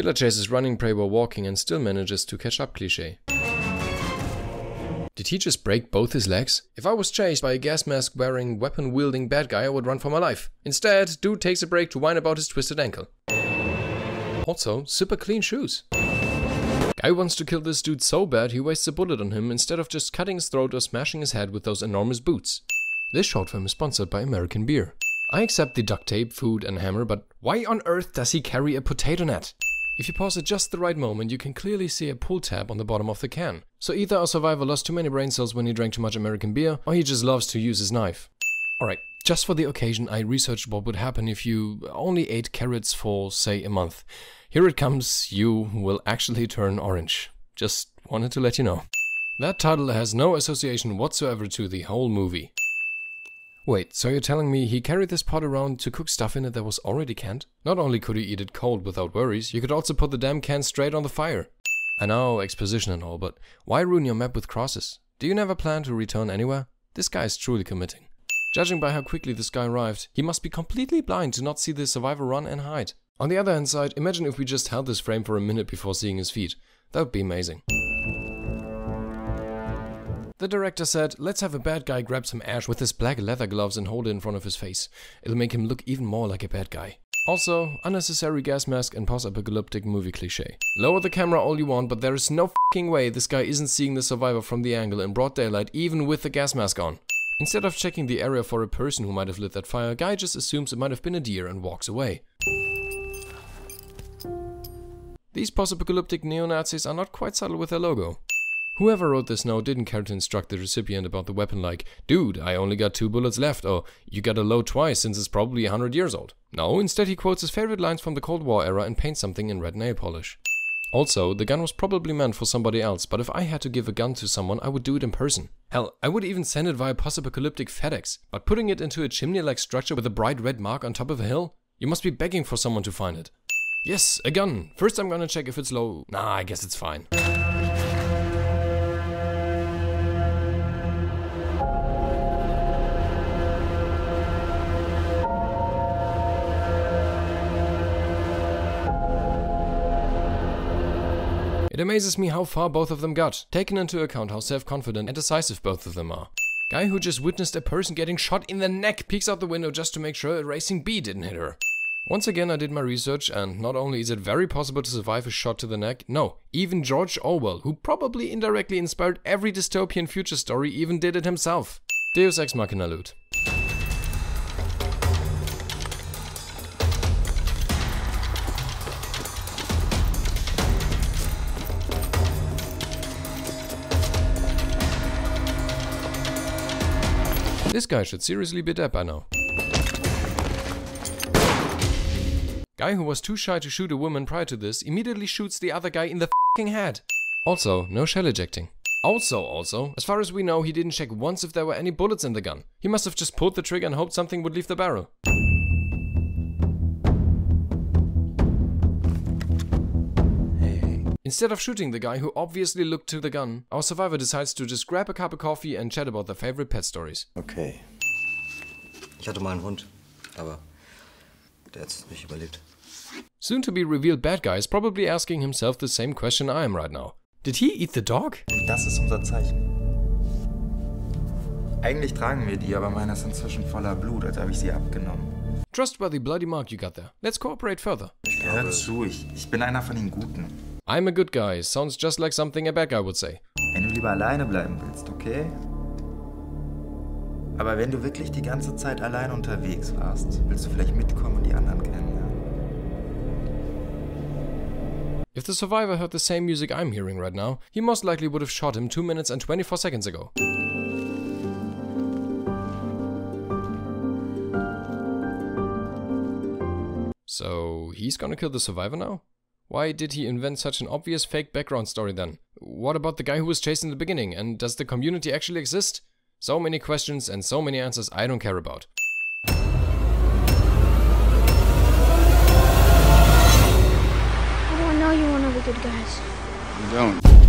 Killer chases running prey while walking and still manages to catch up cliché. Did he just break both his legs? If I was chased by a gas mask wearing weapon wielding bad guy, I would run for my life. Instead, dude takes a break to whine about his twisted ankle. Also, super clean shoes. Guy wants to kill this dude so bad he wastes a bullet on him instead of just cutting his throat or smashing his head with those enormous boots. This short film is sponsored by American beer. I accept the duct tape, food and hammer, but why on earth does he carry a potato net? If you pause at just the right moment, you can clearly see a pull tab on the bottom of the can. So either our survivor lost too many brain cells when he drank too much American beer, or he just loves to use his knife. Alright, just for the occasion I researched what would happen if you only ate carrots for, say, a month. Here it comes, you will actually turn orange. Just wanted to let you know. That title has no association whatsoever to the whole movie. Wait, so you're telling me he carried this pot around to cook stuff in it that was already canned? Not only could he eat it cold without worries, you could also put the damn can straight on the fire. I know, exposition and all, but why ruin your map with crosses? Do you never plan to return anywhere? This guy is truly committing. Judging by how quickly this guy arrived, he must be completely blind to not see the survivor run and hide. On the other hand side, imagine if we just held this frame for a minute before seeing his feet. That would be amazing. The director said, let's have a bad guy grab some ash with his black leather gloves and hold it in front of his face. It'll make him look even more like a bad guy. Also, unnecessary gas mask and post-apocalyptic movie cliché. Lower the camera all you want, but there is no f***ing way this guy isn't seeing the survivor from the angle in broad daylight even with the gas mask on. Instead of checking the area for a person who might have lit that fire, guy just assumes it might have been a deer and walks away. These post-apocalyptic neo-Nazis are not quite subtle with their logo. Whoever wrote this note didn't care to instruct the recipient about the weapon like, dude, I only got 2 bullets left, or you gotta load twice since it's probably 100 years old. No, instead he quotes his favorite lines from the Cold War era and paints something in red nail polish. Also, the gun was probably meant for somebody else, but if I had to give a gun to someone, I would do it in person. Hell, I would even send it via post-apocalyptic FedEx, but putting it into a chimney-like structure with a bright red mark on top of a hill? You must be begging for someone to find it. Yes, a gun. First I'm gonna check if it's low. Nah, I guess it's fine. It amazes me how far both of them got, taken into account how self-confident and decisive both of them are. Guy who just witnessed a person getting shot in the neck peeks out the window just to make sure a racing bee didn't hit her. Once again I did my research, and not only is it very possible to survive a shot to the neck, no, even George Orwell, who probably indirectly inspired every dystopian future story, even did it himself. Deus Ex Machina loot. This guy should seriously be dead by now. Guy who was too shy to shoot a woman prior to this immediately shoots the other guy in the f***ing head. Also, no shell ejecting. Also, as far as we know, he didn't check once if there were any bullets in the gun. He must have just pulled the trigger and hoped something would leave the barrel. Instead of shooting the guy who obviously looked to the gun, our survivor decides to just grab a cup of coffee and chat about their favorite pet stories. Okay. Ich hatte mal einen Hund, aber der hat's nicht überlebt. Soon to be revealed bad guy is probably asking himself the same question I am right now. Did he eat the dog? Das ist unser Zeichen. Eigentlich tragen wir die, aber meiner ist inzwischen voller Blut, als habe ich sie abgenommen. Trustworthy bloody mark you got there. Let's cooperate further. Hör zu, ich bin einer von den Guten. I'm a good guy. Sounds just like something a bad guy would say. Wenn du lieber alleine bleiben willst, okay? Aber wenn du wirklich die ganze Zeit allein unterwegs warst, willst du vielleicht mitkommen und die anderen kennenlernen? If the survivor heard the same music I'm hearing right now, he most likely would have shot him 2 minutes and 24 seconds ago. So, he's gonna kill the survivor now? Why did he invent such an obvious fake background story then? What about the guy who was chased in the beginning, and does the community actually exist? So many questions and so many answers I don't care about. How do I know you're one of the good guys? You don't.